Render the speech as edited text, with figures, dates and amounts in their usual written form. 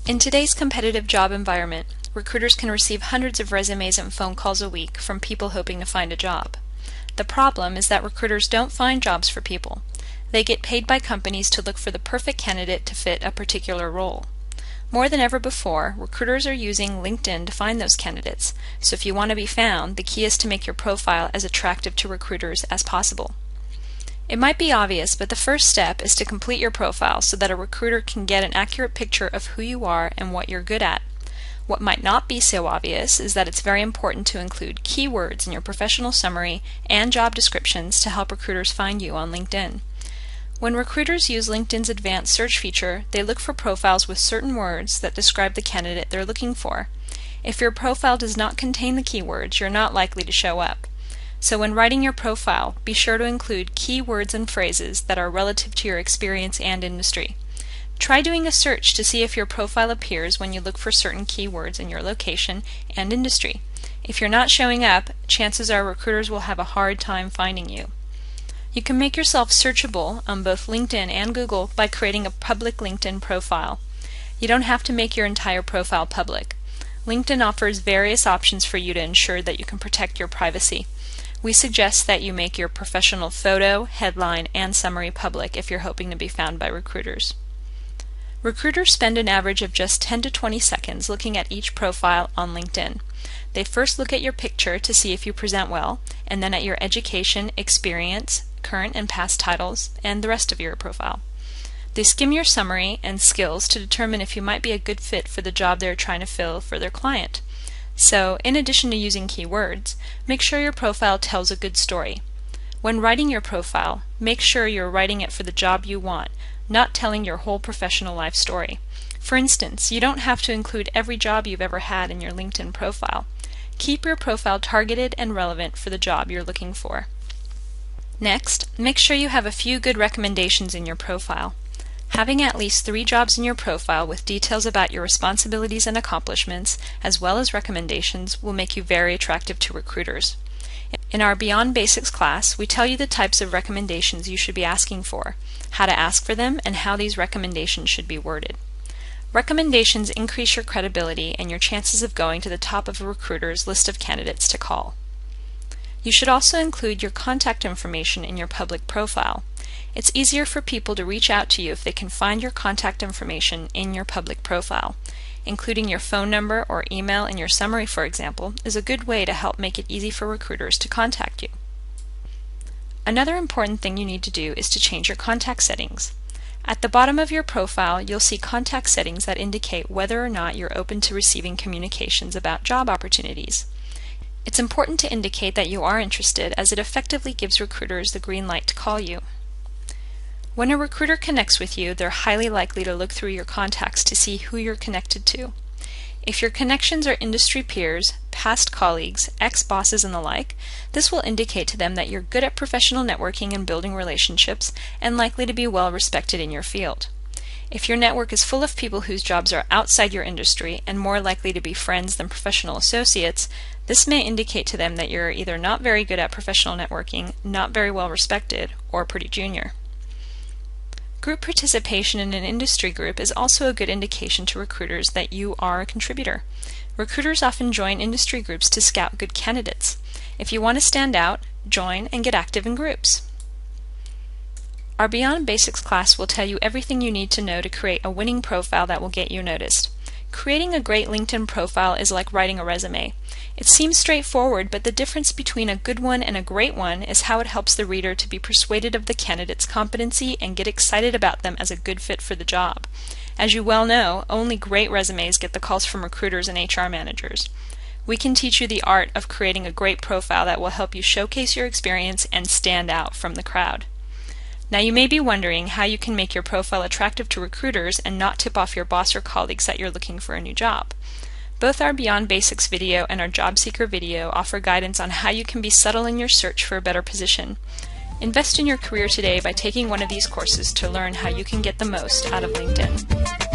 In today's competitive job environment, recruiters can receive hundreds of resumes and phone calls a week from people hoping to find a job. The problem is that recruiters don't find jobs for people. They get paid by companies to look for the perfect candidate to fit a particular role. More than ever before, recruiters are using LinkedIn to find those candidates, so if you want to be found, the key is to make your profile as attractive to recruiters as possible. It might be obvious, but the first step is to complete your profile so that a recruiter can get an accurate picture of who you are and what you're good at. What might not be so obvious is that it's very important to include keywords in your professional summary and job descriptions to help recruiters find you on LinkedIn. When recruiters use LinkedIn's advanced search feature, they look for profiles with certain words that describe the candidate they're looking for. If your profile does not contain the keywords, you're not likely to show up. So when writing your profile, be sure to include key words and phrases that are relative to your experience and industry. Try doing a search to see if your profile appears when you look for certain keywords in your location and industry. If you're not showing up, chances are recruiters will have a hard time finding you. You can make yourself searchable on both LinkedIn and Google by creating a public LinkedIn profile. You don't have to make your entire profile public. LinkedIn offers various options for you to ensure that you can protect your privacy. We suggest that you make your professional photo, headline, and summary public if you're hoping to be found by recruiters. Recruiters spend an average of just 10 to 20 seconds looking at each profile on LinkedIn. They first look at your picture to see if you present well, and then at your education, experience, current and past titles, and the rest of your profile. They skim your summary and skills to determine if you might be a good fit for the job they're trying to fill for their client. So, in addition to using keywords, make sure your profile tells a good story. When writing your profile, make sure you're writing it for the job you want, not telling your whole professional life story. For instance, you don't have to include every job you've ever had in your LinkedIn profile. Keep your profile targeted and relevant for the job you're looking for. Next, make sure you have a few good recommendations in your profile. Having at least 3 jobs in your profile with details about your responsibilities and accomplishments, as well as recommendations, will make you very attractive to recruiters. In our Beyond Basics class, we tell you the types of recommendations you should be asking for, how to ask for them, and how these recommendations should be worded. Recommendations increase your credibility and your chances of going to the top of a recruiter's list of candidates to call. You should also include your contact information in your public profile. It's easier for people to reach out to you if they can find your contact information in your public profile. Including your phone number or email in your summary, for example, is a good way to help make it easy for recruiters to contact you. Another important thing you need to do is to change your contact settings. At the bottom of your profile, you'll see contact settings that indicate whether or not you're open to receiving communications about job opportunities. It's important to indicate that you are interested, as it effectively gives recruiters the green light to call you. When a recruiter connects with you, they're highly likely to look through your contacts to see who you're connected to. If your connections are industry peers, past colleagues, ex-bosses, and the like, this will indicate to them that you're good at professional networking and building relationships and likely to be well respected in your field. If your network is full of people whose jobs are outside your industry and more likely to be friends than professional associates, this may indicate to them that you're either not very good at professional networking, not very well respected, or pretty junior. Group participation in an industry group is also a good indication to recruiters that you are a contributor. Recruiters often join industry groups to scout good candidates. If you want to stand out, join and get active in groups. Our Beyond Basics class will tell you everything you need to know to create a winning profile that will get you noticed. Creating a great LinkedIn profile is like writing a resume. It seems straightforward, but the difference between a good one and a great one is how it helps the reader to be persuaded of the candidate's competency and get excited about them as a good fit for the job. As you well know, only great resumes get the calls from recruiters and HR managers. We can teach you the art of creating a great profile that will help you showcase your experience and stand out from the crowd. Now you may be wondering how you can make your profile attractive to recruiters and not tip off your boss or colleagues that you're looking for a new job. Both our Beyond Basics video and our Job Seeker video offer guidance on how you can be subtle in your search for a better position. Invest in your career today by taking one of these courses to learn how you can get the most out of LinkedIn.